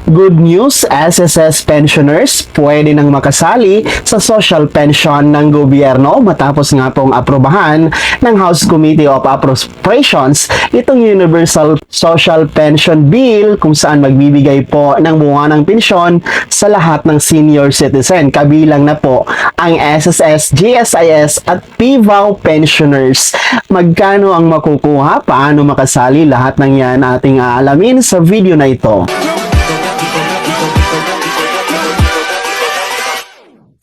Good news, SSS pensioners pwede nang makasali sa social pension ng gobyerno matapos nga pong aprobahan ng House Committee of Appropriations itong Universal Social Pension Bill kung saan magbibigay po ng buwanang pensyon sa lahat ng senior citizen. Kabilang na po ang SSS, GSIS at PVAW pensioners. Magkano ang makukuha? Paano makasali? Lahat ng yan ating aalamin sa video na ito.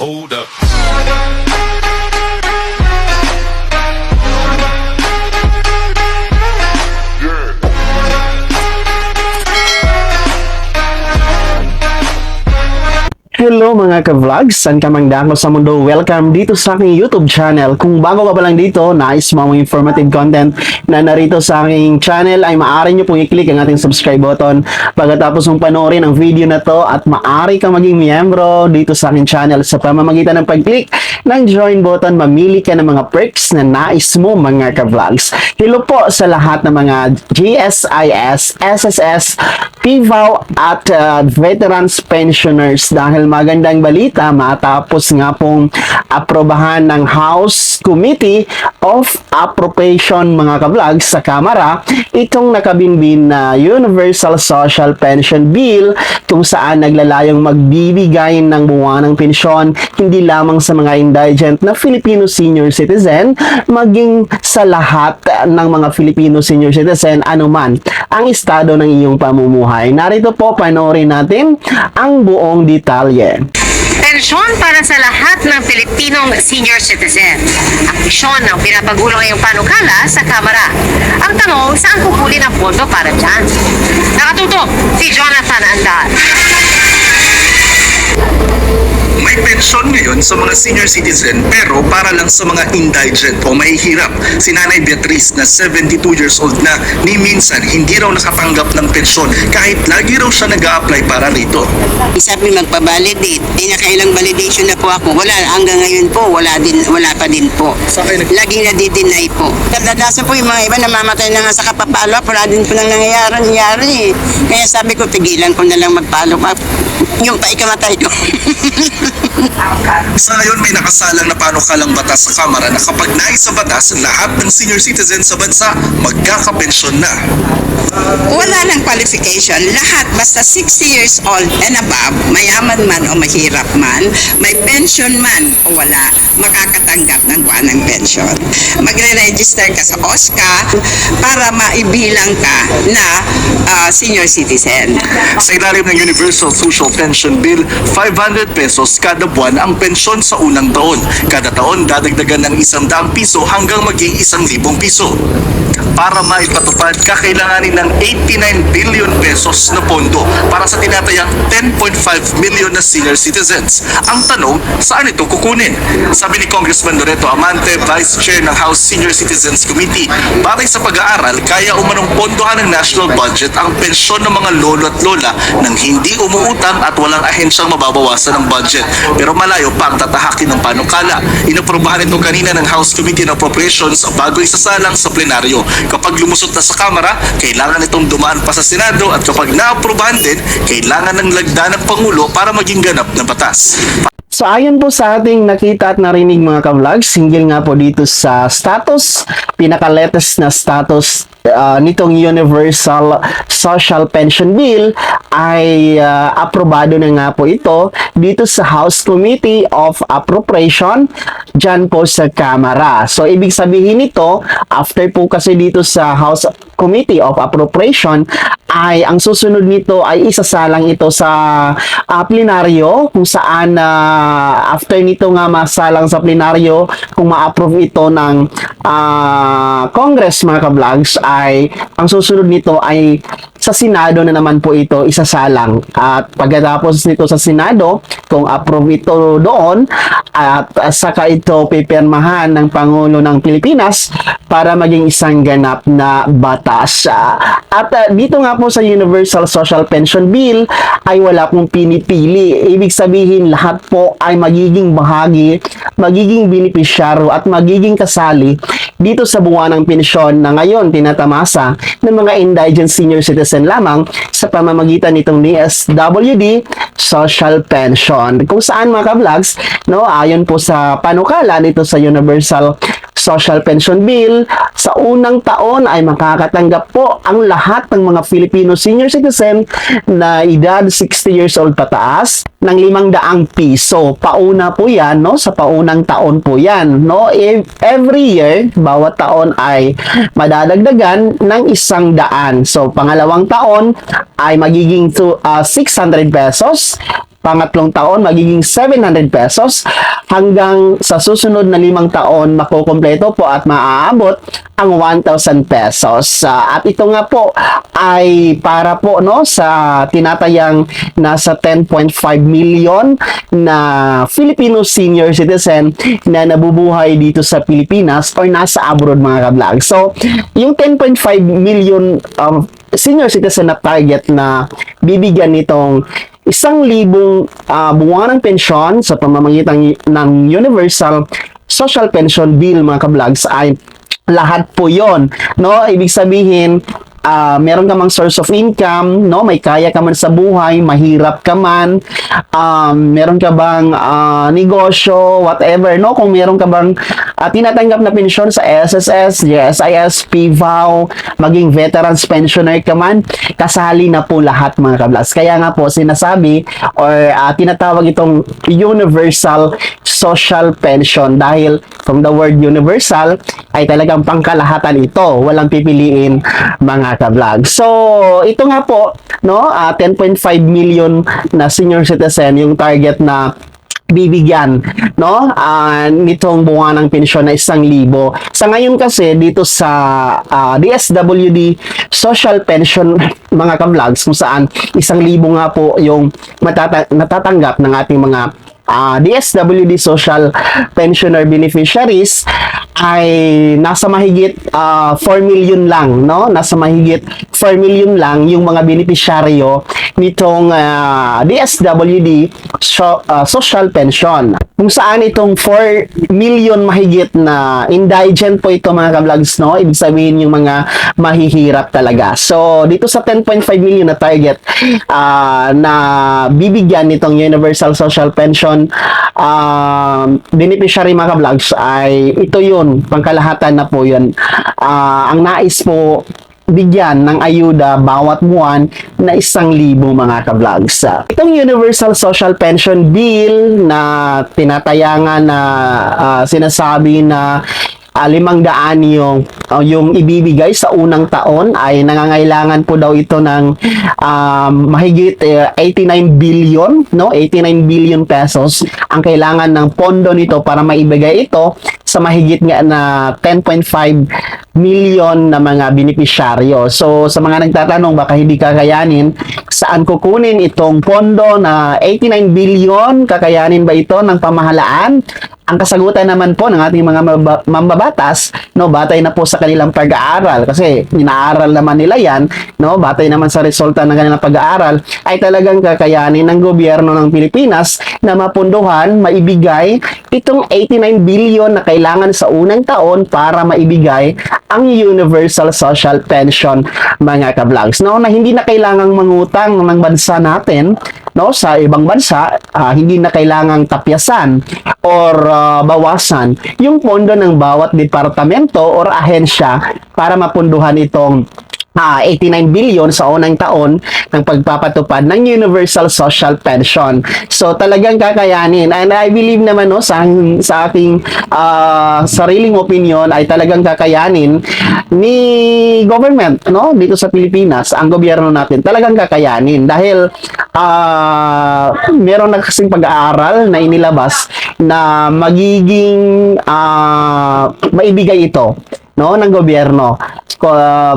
Hold up. Hello mga ka-vlogs, saan ka mang dako sa mundo? Welcome dito sa aking YouTube channel. Kung bago ka pa lang dito, nais mo mga informative content na narito sa aking channel, ay maaari nyo pong i-click ang ating subscribe button pagkatapos mong panoorin ang video na to at maaari ka maging miyembro dito sa aking channel sa pamamagitan ng pag-click ng join button. Mamili ka ng mga perks na nais mo mga ka-vlogs. Hello po sa lahat ng mga GSIS, SSS, PVAW at veterans pensioners dahil magandang balita matapos nga pong aprobahan ng House Committee of Appropriation mga ka-vlogs sa Kamara itong nakabinbin na Universal Social Pension Bill kung saan naglalayong magbibigay ng buwanang pensyon hindi lamang sa mga indigent na Filipino senior citizen maging sa lahat ng mga Filipino senior citizen anuman ang estado ng iyong pamumuhay. Narito po panoorin natin ang buong detalye. Pensyon para sa lahat ng Pilipinong senior citizen. Ang misyon ng pinapagulo ngayong panukala sa Kamara. Ang tanong, saan kukunin ang pondo para dyan? Nakatutok si Jonathan Andal. May pensyon ngayon sa mga senior citizen pero para lang sa mga indigent o mahihirap. Si Nanay Beatriz na 72 years old na ni minsan hindi raw nakatanggap ng pensyon kahit lagi raw siya nag-a-apply para rito. Sabi magpa-validate, nakailang validation na po ako. Wala, hanggang ngayon po, wala pa din po. Laging nadi-deny po. Kadalasan po yung mga iba namamatay na nga sa kapapalo up, wala din po nang nangyayari. Kaya sabi ko, pigilan ko na lang mag-follow up. Yung pa ikamatay ko. Sa ngayon may nakasalang na panukalang batas sa Kamara na kapag naisa batas, lahat ng senior citizen sa bansa magkakapensyon na. Wala ng qualification. Lahat, basta 60 years old and above, mayaman man o mahirap man, may pension man o wala, makakatanggap ng buwanang pension. Magre-register ka sa OSCA para maibilang ka na senior citizen. Sa ilalim ng Universal Social Pension Bill, 500 pesos kada buwan ang pensyon sa unang taon. Kada taon, dadagdagan ng 100 piso hanggang maging 1,000 piso. Para maipatupad, kakailanganin ng 89 billion pesos na pondo para sa tinatayang 10.5 million na senior citizens. Ang tanong, saan ito kukunin? Sabi ni Congressman Loreto Amante, Vice Chair ng House Senior Citizens Committee, batay sa pag-aaral, kaya umanong pondohan ng national budget ang pensyon ng mga lolo at lola nang hindi umuutang at walang ahensyang mababawasan ng budget. Pero malayo pa ang tatahakin ng panukala. Inaprobahan ito kanina ng House Committee on Appropriations bago isasalang sa plenaryo. Kapag lumusot na sa Kamara, kailangan itong dumaan pa sa Senado at kapag naaprubahan din, kailangan ng lagda ng Pangulo para maging ganap na batas. So ayon po sa ating nakita at narinig mga ka-vlogs, hinggil nga po dito sa status, pinaka-latest na status nitong Universal Social Pension Bill ay aprobado na nga po ito dito sa House Committee of Appropriation dyan po sa Kamara. So ibig sabihin nito, after po kasi dito sa House Committee of Appropriation ay ang susunod nito ay isasalang ito sa plenaryo kung saan after nito nga masalang sa plenaryo kung ma-approve ito ng Congress mga ka-vlogs ay ang susunod nito ay sa Senado na naman po ito isasalang at pagkatapos nito sa Senado kung approve ito doon at saka ito pipirmahan ng Pangulo ng Pilipinas para maging isang ganap na batas. At dito nga po sa Universal Social Pension Bill ay wala pong pinipili. Ibig sabihin lahat po ay magiging bahagi, magiging benepisyaryo at magiging kasali dito sa buwanang pensyon na ngayon tinatamasa ng mga indigent senior citizen lamang sa pamamagitan nitong DSWD Social Pension. Kung saan mga ka-vlogs, no, ayon po sa panukala dito sa Universal Social Pension Bill, sa unang taon ay makakatanggap po ang lahat ng mga Filipino senior citizen na edad 60 years old pataas ng 500 piso. Pauna po yan, no? Sa paunang taon po yan, no? Every year, bawat taon ay madadagdagan ng 100. So, pangalawang taon ay magiging 600 pesos. Pangatlong taon, magiging 700 pesos hanggang sa susunod na 5 taon makukumpleto po at maaabot ang 1,000 pesos. At ito nga po ay para po no sa tinatayang nasa 10.5 million na Filipino senior citizen na nabubuhay dito sa Pilipinas or nasa abroad mga ka-vlog. So, yung 10.5 million senior citizen na target na bibigyan nitong 1,000 buwanang pensyon sa pamamagitan ng Universal Social Pension Bill mga ka-vlogs ay lahat po yon, no? Ibig sabihin, meron ka mang source of income, no? May kaya ka man sa buhay, mahirap ka man, meron ka bang negosyo, whatever, no? Kung meron ka bang tinatanggap na pensyon sa SSS, GSIS, PVAW, maging veterans pensioner ka man, kasali na po lahat mga kablas. Kaya nga po sinasabi or tinatawag itong Universal Social Pension dahil from the word universal ay talagang pangkalahatan ito. Walang pipiliin mga ka-vlog. So, ito nga po, no, 10.5 million na senior citizen yung target na bibigyan, no, nitong buwanang pensyon na 1,000. Sa ngayon kasi dito sa DSWD Social Pension mga ka-vlogs kung saan 1,000 nga po yung natatanggap ng ating mga DSWD Social Pensioner Beneficiaries ay nasa mahigit 4 million lang, no? Nasa mahigit 4 million lang yung mga beneficiaryo nitong DSWD Social Pension. Kung saan itong 4 million mahigit na indigent po ito mga ka-vlogs, no? Ibig sabihin yung mga mahihirap talaga. So, dito sa 10.5 million na target na bibigyan nitong Universal Social Pension beneficiary mga ka-vlogs ay ito yun, pangkalahatan na po yun. Ang nais po bigyan ng ayuda bawat buwan na 1,000 mga ka-vlogs. Itong Universal Social Pension Bill na tinatayangan na sinasabi na 500 yung ibibigay sa unang taon ay nangangailangan po daw ito ng mahigit 89 billion, no? 89 billion pesos ang kailangan ng pondo nito para maibigay ito sa mahigit nga na 10.5 million na mga beneficiaryo. So, sa mga nagtatanong baka hindi kakayanin, saan kukunin itong pondo na 89 billion? Kakayanin ba ito ng pamahalaan? Ang kasagutan naman po ng ating mga mambabatas, no, batay na po sa kanilang pag-aaral kasi inaaral naman nila yan, no, batay naman sa resulta ng kanilang pag-aaral ay talagang kakayanin ng gobyerno ng Pilipinas na mapunduhan, maibigay itong 89 billion na kailangan sa unang taon para maibigay ang Universal Social Pension mga ka-vlogs, no, na hindi na kailangang mangutang ng bansa natin, no, sa ibang bansa, hindi na kailangang tapyasan or bawasan yung pondo ng bawat departamento or ahensya para mapunduhan itong 89 billion sa unang taon ng pagpapatupad ng Universal Social Pension. So talagang kakayanin, and I believe naman no sa aking sariling opinion ay talagang kakayanin ni government, no, dito sa Pilipinas, ang gobyerno natin talagang kakayanin dahil meron na kasing pag-aaral na inilabas na magiging maibigay ito, no, ng gobyerno.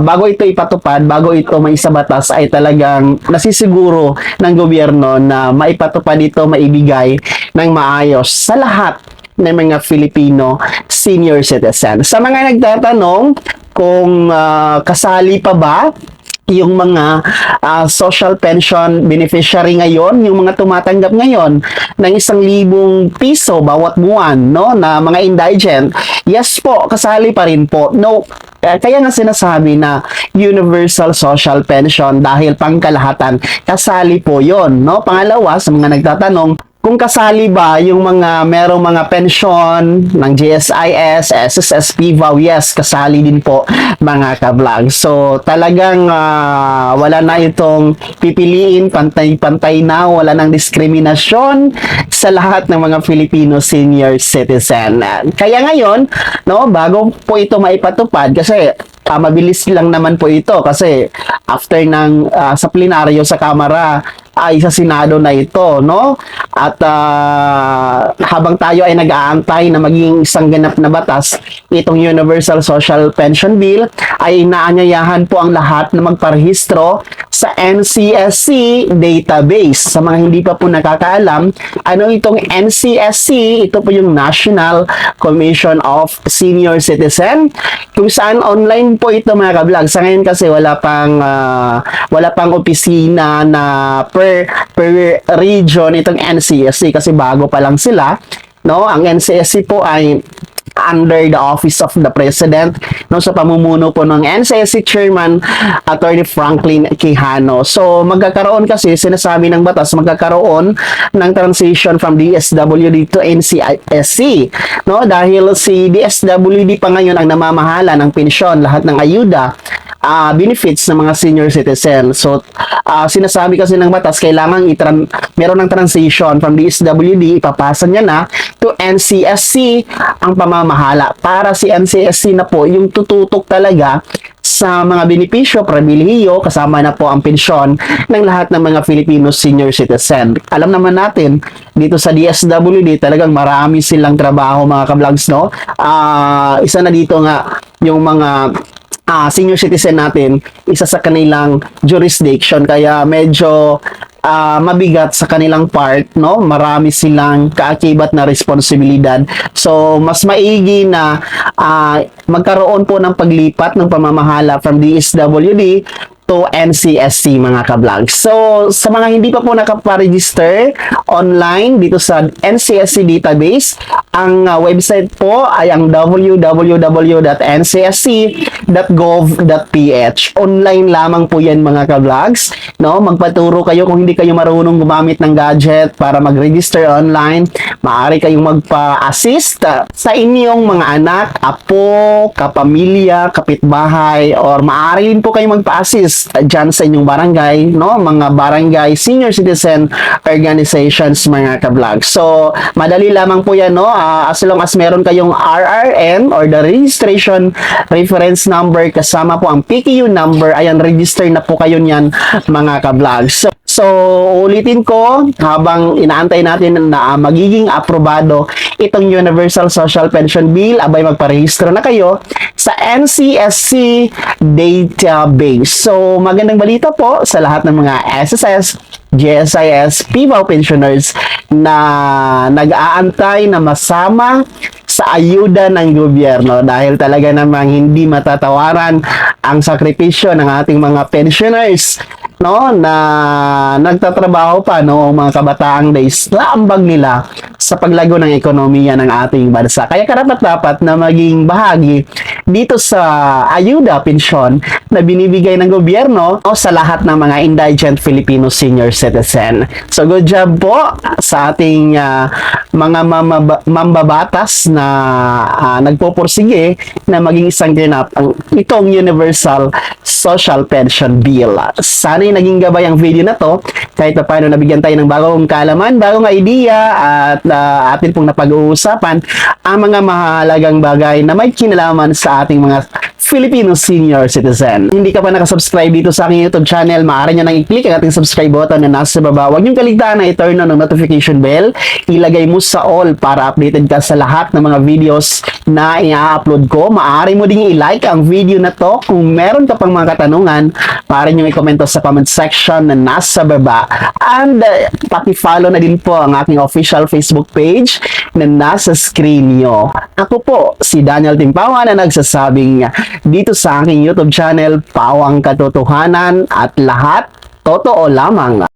Bago ito ipatupad, bago ito maisabatas ay talagang nasisiguro ng gobyerno na maipatupad ito, maibigay ng maayos sa lahat ng mga Filipino senior citizen. Sa mga nagtatanong kung kasali pa ba yung mga social pension beneficiary ngayon, yung mga tumatanggap ngayon ng 1,000 piso bawat buwan, no, na mga indigent, yes po, kasali pa rin po. No, kaya nga sinasabi na universal social pension dahil pangkalahatan, kasali po yon, no. Pangalawa, sa mga nagtatanong, kung kasali ba yung mga merong mga pensyon ng GSIS, SSS, PVAW, yes, kasali din po mga ka-vlog. So talagang wala na itong pipiliin, pantay-pantay na, wala nang diskriminasyon sa lahat ng mga Filipino senior citizen. Kaya ngayon, no, bago po ito maipatupad, kasi mabilis lang naman po ito kasi after ng sa plenaryo sa Kamara ay sa Senado na ito, no? At habang tayo ay nag-aantay na maging isang ganap na batas, itong Universal Social Pension Bill, ay inaanyayahan po ang lahat na magparehistro sa NCSC database. Sa mga hindi pa po nakakaalam, ano itong NCSC? Ito po yung National Commission of Senior Citizen, kung saan online po ito mga ka-vlog. Sa ngayon kasi wala pang opisina na per region itong NCSC kasi bago pa lang sila, no. Ang NCSC po ay under the office of the President, no, sa pamumuno po ng NCSC Chairman Attorney Franklin Quijano. So magkakaroon kasi, sinasabi ng batas, magkakaroon ng transition from DSWD to NCSC, no, dahil si DSWD pa ngayon ang namamahala ng pensyon, lahat ng ayuda, benefits ng mga senior citizen. So sinasabi kasi ng batas, kailangan meron ng transition from DSWD, ipapasa niya na to NCSC ang pamamahala, para si NCSC na po yung tututok talaga sa mga benepisyo, pribilehiyo, kasama na po ang pensyon ng lahat ng mga Filipino senior citizen. Alam naman natin, dito sa DSWD, talagang marami silang trabaho mga ka-vlogs, no? Isa na dito nga yung mga senior citizen natin, isa sa kanilang jurisdiction, kaya medyo mabigat sa kanilang part, no? Marami silang kaakibat na responsibilidad. So mas maigi na magkaroon po ng paglipat ng pamamahala from DSWD to NCSC mga ka-vlog. So sa mga hindi pa po nakaparegister online dito sa NCSC database, ang website po ay ang www.ncsc.gov.ph. Online lamang po yan mga ka-vlogs, no? Magpaturo kayo kung hindi kayo marunong gumamit ng gadget para mag-register online. Maaari kayong magpa-assist sa inyong mga anak, apo, kapamilya, kapitbahay, or maaari din po kayong magpa-assist dyan sa inyong barangay, no? Mga barangay senior citizen organizations mga ka-vlog. So madali lamang po yan, no? As long as meron kayong RRN or the registration reference number, kasama po ang PKU number, ayan, register na po kayo niyan mga ka-vlog. So ulitin ko, habang inaantay natin na magiging aprobado itong Universal Social Pension Bill, abay magparehistro na kayo sa NCSC database. So magandang balita po sa lahat ng mga SSS, GSIS, PVAW pensioners na nag-aantay na masama sa ayuda ng gobyerno, dahil talaga namang hindi matatawaran ang sakripisyo ng ating mga pensioners, no, na nagtatrabaho pa noong mga kabataang days, naambag nila sa paglago ng ekonomiya ng ating bansa. Kaya karapat-dapat na maging bahagi dito sa ayuda, pensyon na binibigay ng gobyerno, no, sa lahat ng mga indigent Filipino senior citizen. So good job po sa ating mga mambabatas na nagpupursige na maging isang ganap itong Universal Social Pension Bill. Sana'y naging gabay ang video na to, kahit pa paano nabigyan tayo ng bagong kaalaman, bagong idea, at atin pong napag-uusapan ang mga mahalagang bagay na may kinalaman sa ating mga Filipino senior citizen. Hindi ka pa nakasubscribe dito sa aking YouTube channel, maaari nyo nang i-click ang ating subscribe button na nasa baba. Huwag niyong kaligtaan na i-turn on ang notification bell. Ilagay mo sa all para updated ka sa lahat ng mga videos na i-upload ko. Maaari mo ding i-like ang video na to. Kung meron ka pang mga katanungan, maaari nyo i-komento sa comment section na nasa baba. And paki-follow na din po ang aking official Facebook page na nasa screen nyo. Ako po, si Daniel Timpawan, na nagsasabing dito sa aking YouTube channel, Pawang Katotohanan at lahat totoo lamang.